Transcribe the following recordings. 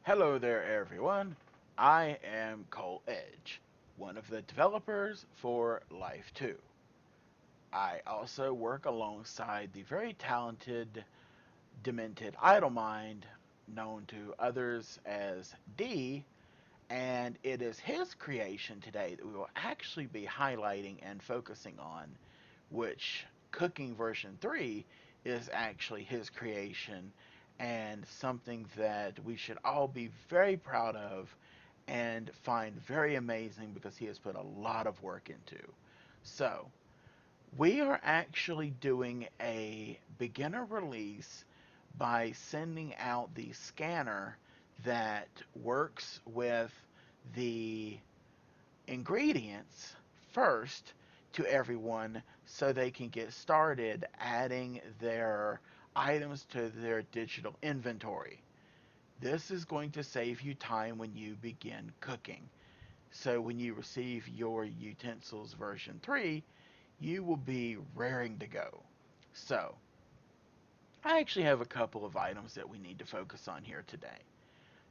Hello there, everyone. I am Cole Edge, one of the developers for Life 2. I also work alongside the very talented, demented Idlemind, known to others as D, and it is his creation today that we will actually be highlighting and focusing on, which Cooking version 3 is actually his creation and something that we should all be very proud of and find very amazing because he has put a lot of work into. So, we are actually doing a beginner release by sending out the scanner that works with the ingredients first to everyone so they can get started adding their items to their digital inventory. This is going to save you time when you begin cooking. So when you receive your utensils version 3, you will be raring to go. So, I actually have a couple of items that we need to focus on here today.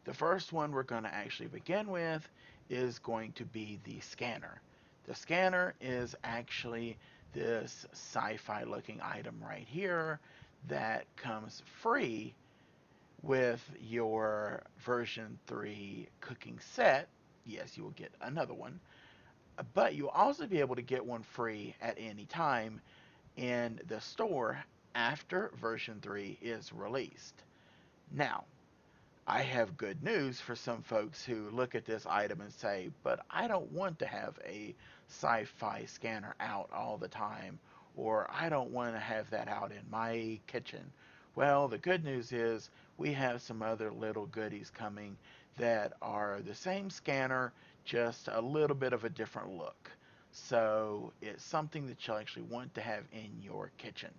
The first one we're going to actually begin with is going to be the scanner. The scanner is actually this sci-fi looking item right here that comes free with your version 3 cooking set. Yes, you will get another one, but you'll also be able to get one free at any time in the store after version 3 is released. Now, I have good news for some folks who look at this item and say, but I don't want to have a sci-fi scanner out all the time, or I don't want to have that out in my kitchen. Well, the good news is we have some other little goodies coming that are the same scanner, just a little bit of a different look. So it's something that you'll actually want to have in your kitchen.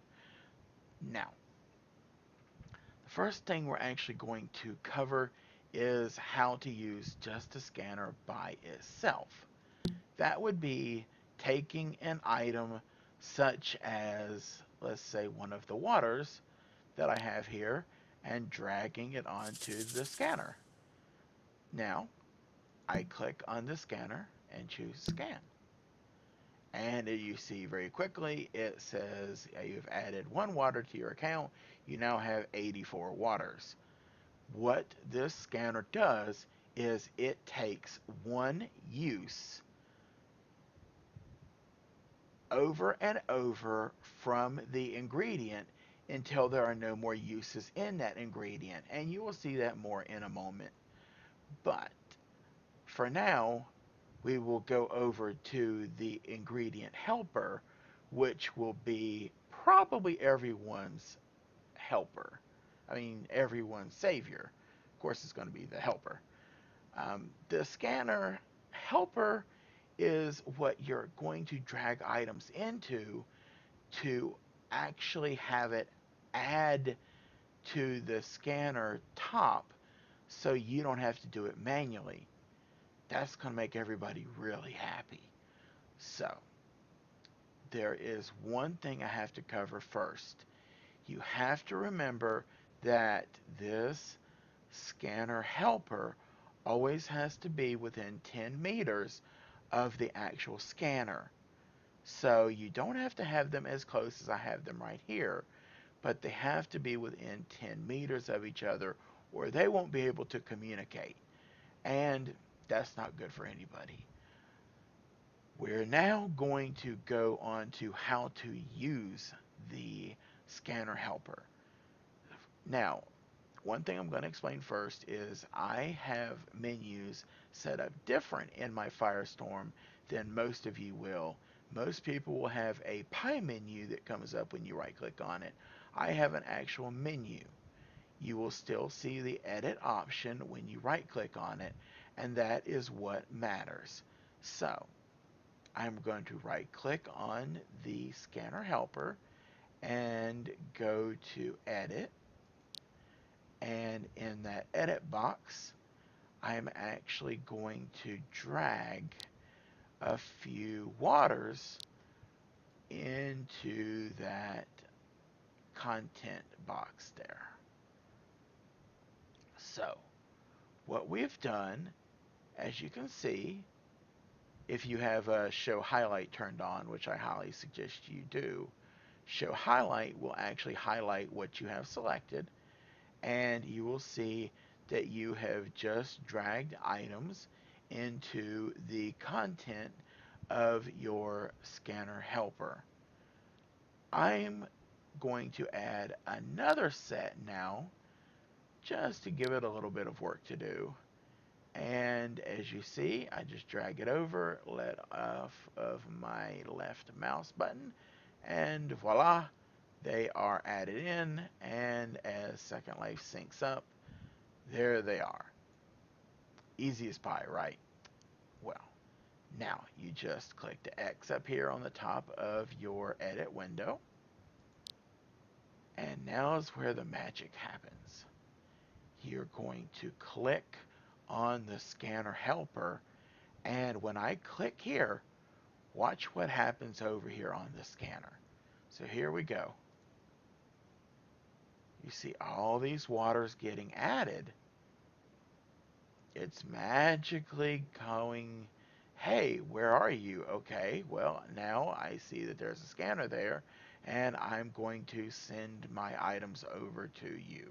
Now, the first thing we're actually going to cover is how to use just a scanner by itself. That would be taking an item such as, let's say, one of the waters that I have here and dragging it onto the scanner. Now, I click on the scanner and choose scan. And you see very quickly it says you've added one water to your account. You now have 84 waters. What this scanner does is it takes one use over and over from the ingredient until there are no more uses in that ingredient. And you will see that more in a moment. But for now, we will go over to the ingredient helper, which will be probably everyone's helper. I mean, everyone's savior. Of course, it's going to be the helper. The scanner helper is what you're going to drag items into to actually have it add to the scanner top so you don't have to do it manually. That's going to make everybody really happy. So, there is one thing I have to cover first. You have to remember that this scanner helper always has to be within 10 meters of the actual scanner. So you don't have to have them as close as I have them right here, but they have to be within 10 meters of each other or they won't be able to communicate. And that's not good for anybody. We're now going to go on to how to use the scanner helper. Now, one thing I'm going to explain first is I have menus set up different in my Firestorm than most of you will. Most people will have a pie menu that comes up when you right click on it. I have an actual menu. You will still see the edit option when you right click on it, and that is what matters. So, I'm going to right click on the scanner helper and go to edit, and in that edit box I'm actually going to drag a few waters into that content box there. So What we've done, as you can see, if you have a show highlight turned on, which I highly suggest you do, show highlight will actually highlight what you have selected, and you will see that you have just dragged items into the content of your scanner helper. I'm going to add another set now just to give it a little bit of work to do. And as you see, I just drag it over, let off of my left mouse button, and voila, they are added in. And as Second Life syncs up, there they are. Easy as pie, right? Well, now you just click the X up here on the top of your edit window. And now is where the magic happens. You're going to click on the scanner helper, and when I click here, watch what happens over here on the scanner. So here we go. You see all these waters getting added. It's magically going, hey, where are you? Okay, well, now I see that there's a scanner there, and I'm going to send my items over to you.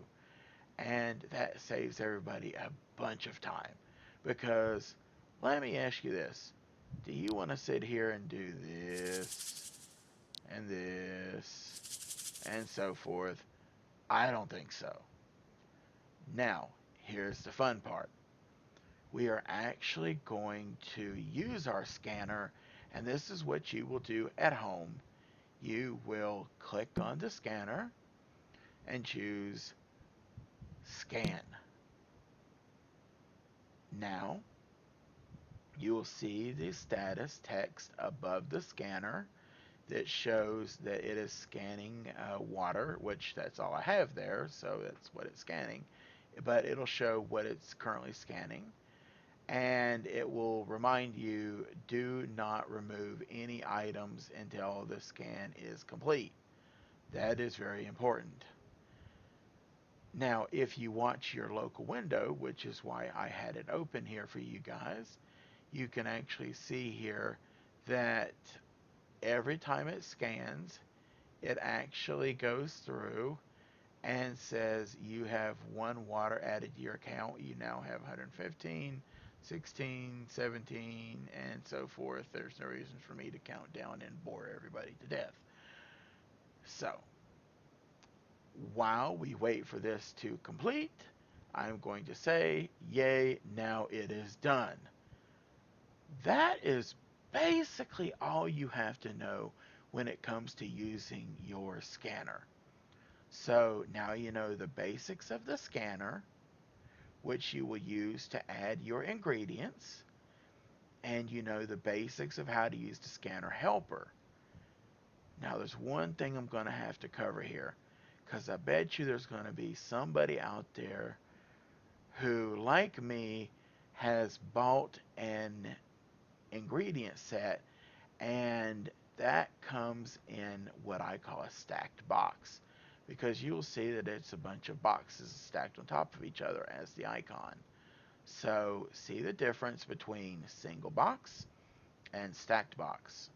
And that saves everybody a bunch of time. Because, let me ask you this. Do you want to sit here and do this, and this, and so forth? I don't think so. Now, here's the fun part. We are actually going to use our scanner, and this is what you will do at home. You will click on the scanner and choose Scan. Now, you will see the status text above the scanner that shows that it is scanning water, which that's all I have there, so that's what it's scanning. But it'll show what it's currently scanning, and it will remind you, do not remove any items until the scan is complete. That is very important. Now, if you watch your local window, which is why I had it open here for you guys, you can actually see here that every time it scans, it actually goes through and says you have one water added to your account. You now have 115, 16, 17, and so forth. There's no reason for me to count down and bore everybody to death. So, while we wait for this to complete, I'm going to say, yay, now it is done. That is basically all you have to know when it comes to using your scanner. So now you know the basics of the scanner, which you will use to add your ingredients, and you know the basics of how to use the scanner helper. Now there's one thing I'm going to have to cover here, because I bet you there's going to be somebody out there who, like me, has bought an ingredient set, and that comes in what I call a stacked box, because you'll see that it's a bunch of boxes stacked on top of each other as the icon. So see the difference between single box and stacked box.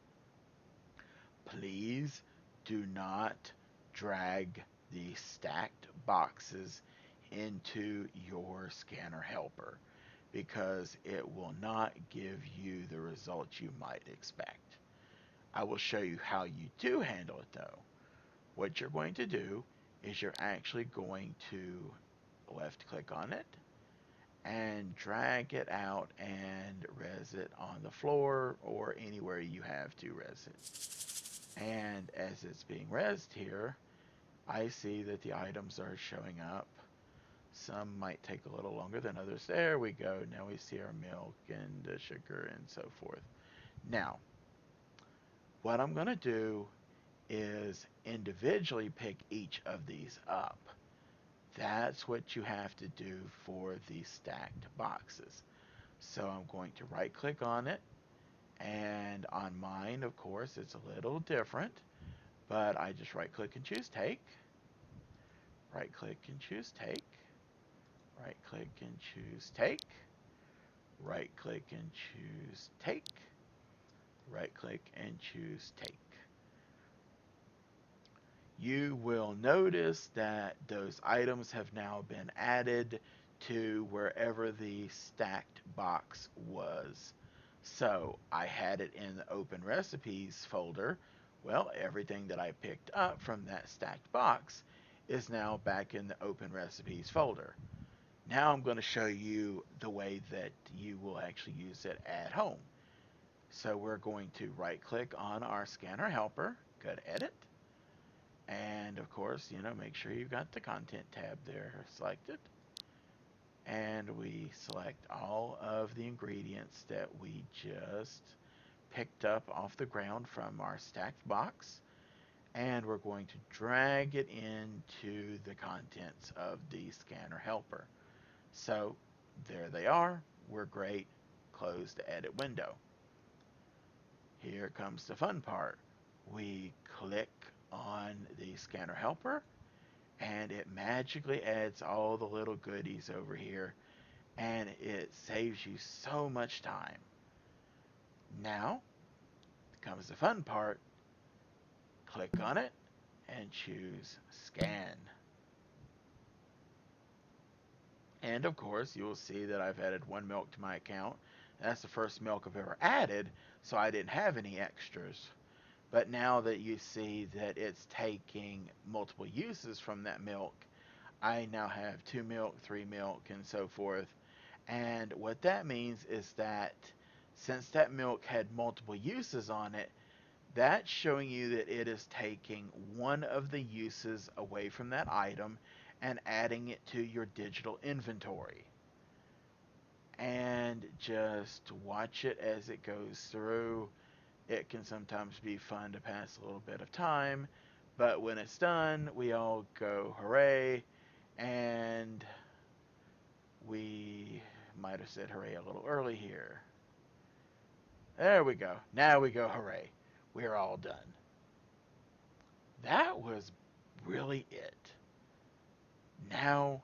Please do not drag the stacked boxes into your scanner helper, because it will not give you the results you might expect. I will show you how you do handle it though. What you're going to do is you're actually going to left click on it and drag it out and res it on the floor or anywhere you have to res it. And as it's being resed here, I see that the items are showing up. Some might take a little longer than others. There we go. Now we see our milk and the sugar and so forth. Now, what I'm going to do is individually pick each of these up. That's what you have to do for the stacked boxes. So I'm going to right click on it, and on mine, of course, it's a little different, but I just right click and choose take, right click and choose take, Right click and choose take. Right click and choose take. Right click and choose take. You will notice that those items have now been added to wherever the stacked box was. So I had it in the open recipes folder. Well, everything that I picked up from that stacked box is now back in the open recipes folder. Now I'm going to show you the way that you will actually use it at home. So we're going to right click on our scanner helper, go to edit, and of course, make sure you've got the content tab there selected. And we select all of the ingredients that we just picked up off the ground from our stacked box. And we're going to drag it into the contents of the scanner helper. So there they are. We're great. Close the edit window. Here comes the fun part. We click on the scanner helper and it magically adds all the little goodies over here and it saves you so much time. Now comes the fun part. Click on it and choose scan. And of course, you will see that I've added one milk to my account. That's the first milk I've ever added, so I didn't have any extras. But now that you see that it's taking multiple uses from that milk, I now have 2 milk, 3 milk, and so forth. And what that means is that since that milk had multiple uses on it, that's showing you that it is taking one of the uses away from that item and adding it to your digital inventory. And just watch it as it goes through. It can sometimes be fun to pass a little bit of time, but when it's done, we all go hooray, and we might have said hooray a little early here. There we go. Now we go hooray. We're all done. That was really it. Now,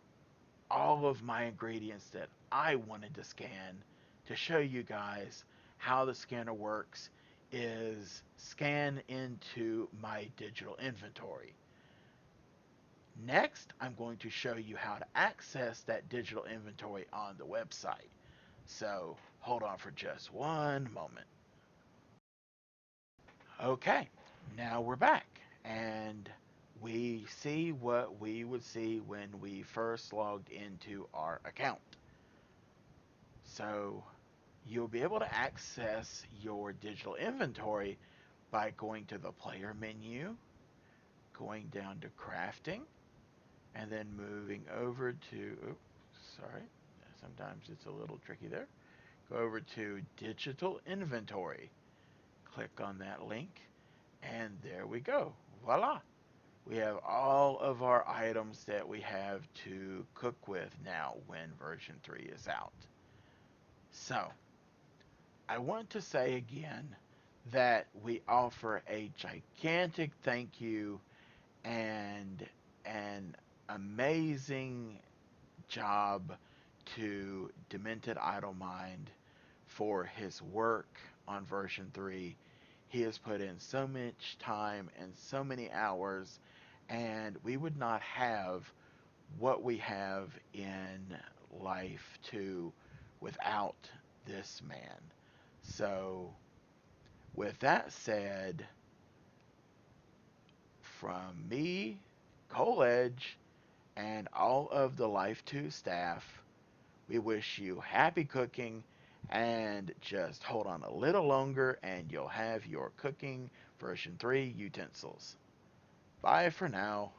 all of my ingredients that I wanted to scan to show you guys how the scanner works is scan into my digital inventory. Next, I'm going to show you how to access that digital inventory on the website. So hold on for just one moment. Okay, now we're back and we see what we would see when we first logged into our account. So you'll be able to access your digital inventory by going to the player menu, going down to crafting, and then moving over to, sorry, sometimes it's a little tricky there. Go over to digital inventory. Click on that link, and there we go. Voila! We have all of our items that we have to cook with now when version 3 is out. So, I want to say again that we offer a gigantic thank you and an amazing job to Demented Idle Mind for his work on version 3. He has put in so much time and so many hours, and we would not have what we have in Life 2 without this man. So, with that said, from me, Cole Edge, and all of the Life 2 staff, we wish you happy cooking and just hold on a little longer and you'll have your cooking version 3 utensils. Bye for now.